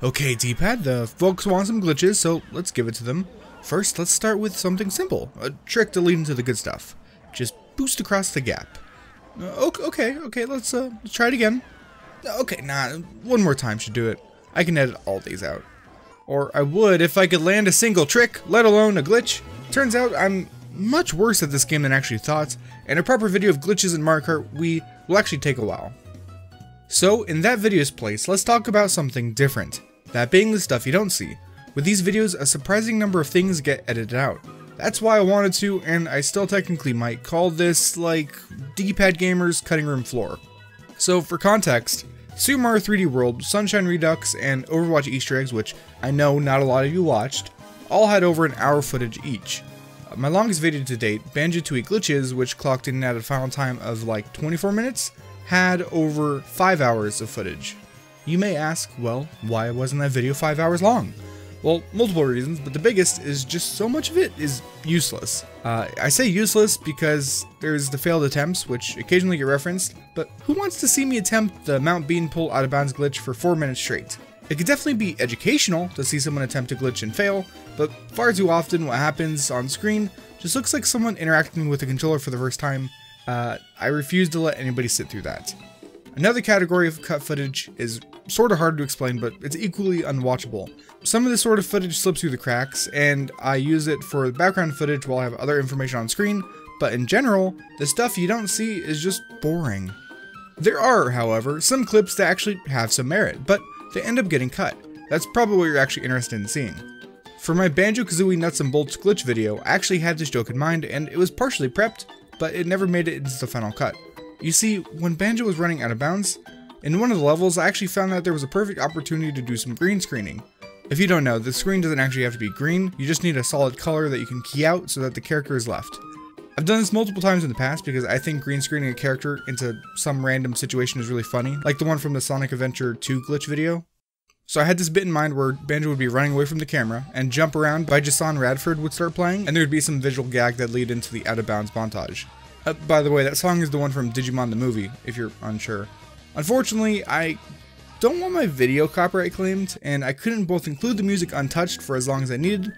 Okay, D-pad, the folks want some glitches, so let's give it to them. First, let's start with something simple, a trick to lead into the good stuff. Just boost across the gap. Okay, let's try it again. Okay, one more time should do it. I can edit all these out. Or I would if I could land a single trick, let alone a glitch. Turns out I'm much worse at this game than I actually thought, and a proper video of glitches in Mario Kart will actually take a while. So, in that video's place, let's talk about something different. That being the stuff you don't see. With these videos, a surprising number of things get edited out. That's why I wanted to, and I still technically might, call this, like, DPadGamer's cutting room floor. So, for context, Super Mario 3D World, Sunshine Redux, and Overwatch Easter eggs, which I know not a lot of you watched, all had over an hour footage each. My longest video to date, Banjo-Kazooie Glitches, which clocked in at a final time of like 24 minutes, had over 5 hours of footage. You may ask, well, why wasn't that video 5 hours long? Well, multiple reasons, but the biggest is just so much of it is useless. I say useless because there's the failed attempts, which occasionally get referenced, but who wants to see me attempt the Mount Bean pull out of bounds glitch for 4 minutes straight? It could definitely be educational to see someone attempt a glitch and fail, but far too often what happens on screen just looks like someone interacting with the controller for the first time. I refuse to let anybody sit through that. Another category of cut footage is sort of hard to explain, but it's equally unwatchable. Some of this sort of footage slips through the cracks, and I use it for the background footage while I have other information on screen, but in general, the stuff you don't see is just boring. There are, however, some clips that actually have some merit, but they end up getting cut. That's probably what you're actually interested in seeing. For my Banjo-Kazooie Nuts and Bolts glitch video, I actually had this joke in mind, and it was partially prepped, but it never made it into the final cut. You see, when Banjo was running out of bounds, in one of the levels I actually found that there was a perfect opportunity to do some green screening. If you don't know, the screen doesn't actually have to be green, you just need a solid color that you can key out so that the character is left. I've done this multiple times in the past because I think green screening a character into some random situation is really funny, like the one from the Sonic Adventure 2 glitch video. So I had this bit in mind where Banjo would be running away from the camera, and Jump Around by Jason Radford would start playing, and there would be some visual gag that lead into the out of bounds montage. By the way, that song is the one from Digimon the movie, if you're unsure. Unfortunately, I don't want my video copyright claimed, and I couldn't both include the music untouched for as long as I needed,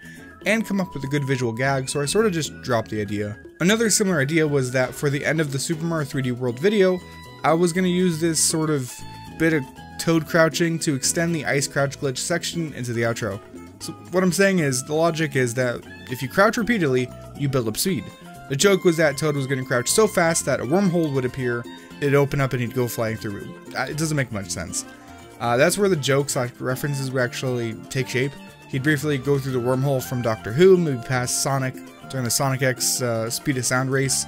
and come up with a good visual gag, so I sort of just dropped the idea. Another similar idea was that for the end of the Super Mario 3D World video, I was going to use this sort of bit of toad crouching to extend the ice crouch glitch section into the outro. So what I'm saying is, the logic is that if you crouch repeatedly, you build up speed. The joke was that Toad was going to crouch so fast that a wormhole would appear, it'd open up and he'd go flying through. It doesn't make much sense. That's where the jokes, like references, would actually take shape. He'd briefly go through the wormhole from Doctor Who, maybe past Sonic during the Sonic X Speed of Sound race,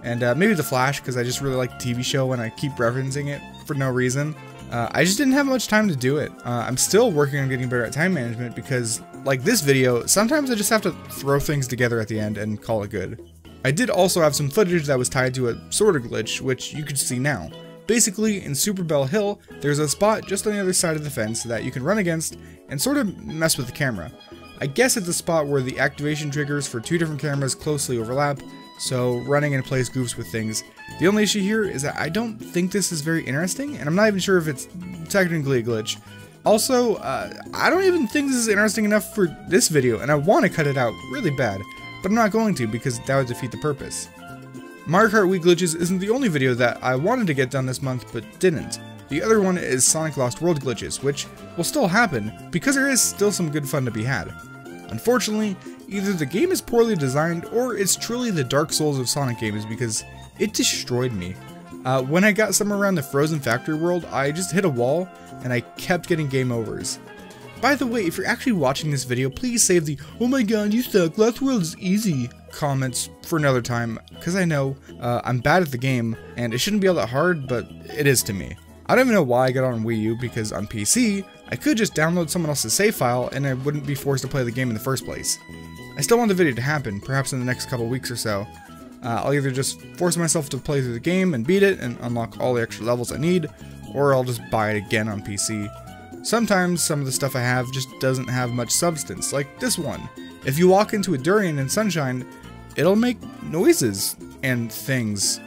and maybe The Flash, because I just really like the TV show and I keep referencing it for no reason. I just didn't have much time to do it. I'm still working on getting better at time management because, like this video, sometimes I just have to throw things together at the end and call it good. I did also have some footage that was tied to a sort of glitch, which you can see now. Basically, in Super Bell Hill, there's a spot just on the other side of the fence that you can run against and sort of mess with the camera. I guess it's a spot where the activation triggers for two different cameras closely overlap, so running in place goofs with things. The only issue here is that I don't think this is very interesting, and I'm not even sure if it's technically a glitch. Also, I don't even think this is interesting enough for this video, and I want to cut it out really bad. But I'm not going to because that would defeat the purpose. Mario Kart Wii Glitches isn't the only video that I wanted to get done this month but didn't. The other one is Sonic Lost World Glitches, which will still happen because there is still some good fun to be had. Unfortunately, either the game is poorly designed or it's truly the Dark Souls of Sonic games because it destroyed me. When I got somewhere around the Frozen Factory world, I just hit a wall and I kept getting game overs. By the way, if you're actually watching this video, please save the "oh my god, you suck, Lost World is easy" comments for another time, because I know I'm bad at the game, and it shouldn't be all that hard, but it is to me. I don't even know why I got on Wii U, because on PC, I could just download someone else's save file, and I wouldn't be forced to play the game in the first place. I still want the video to happen, perhaps in the next couple weeks or so. I'll either just force myself to play through the game and beat it, and unlock all the extra levels I need, or I'll just buy it again on PC. Sometimes some of the stuff I have just doesn't have much substance, like this one. If you walk into a durian in sunshine, it'll make noises and things.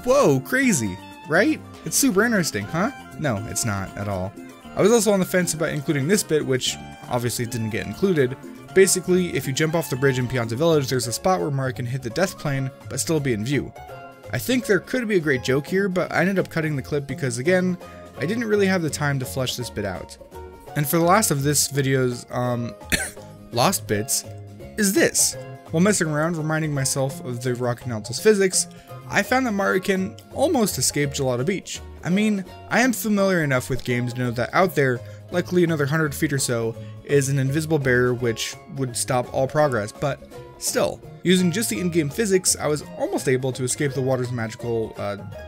Whoa, crazy, right? It's super interesting, huh? No, it's not at all. I was also on the fence about including this bit, which obviously didn't get included. Basically, if you jump off the bridge in Pianta Village, there's a spot where Mario can hit the death plane, but still be in view. I think there could be a great joke here, but I ended up cutting the clip because, again, I didn't really have the time to flesh this bit out. And for the last of this video's, lost bits, is this. While messing around, reminding myself of the rocket nozzle's physics, I found that Mario can almost escape Gelato Beach. I mean, I am familiar enough with games to know that out there, likely another 100 feet or so, is an invisible barrier which would stop all progress, but still, using just the in-game physics, I was almost able to escape the water's magical,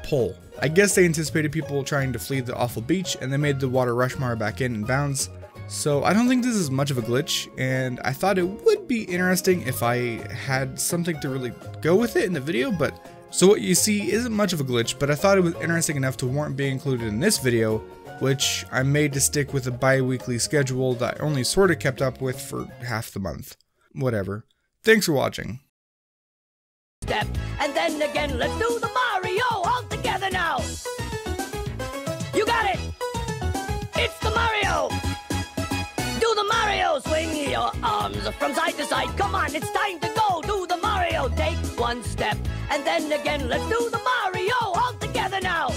pull. I guess they anticipated people trying to flee the awful beach, and they made the water rush Mario back in bounds. So I don't think this is much of a glitch, and I thought it would be interesting if I had something to really go with it in the video, but so what you see isn't much of a glitch, but I thought it was interesting enough to warrant being included in this video, which I made to stick with a bi-weekly schedule that I only sorta kept up with for half the month. Whatever. Thanks for watching. Step, and then again, let's do the Mario all together now. You got it. It's the Mario. Do the Mario. Swing your arms from side to side. Come on, it's time to go. Do the Mario. Take one step, and then again, let's do the Mario all together now.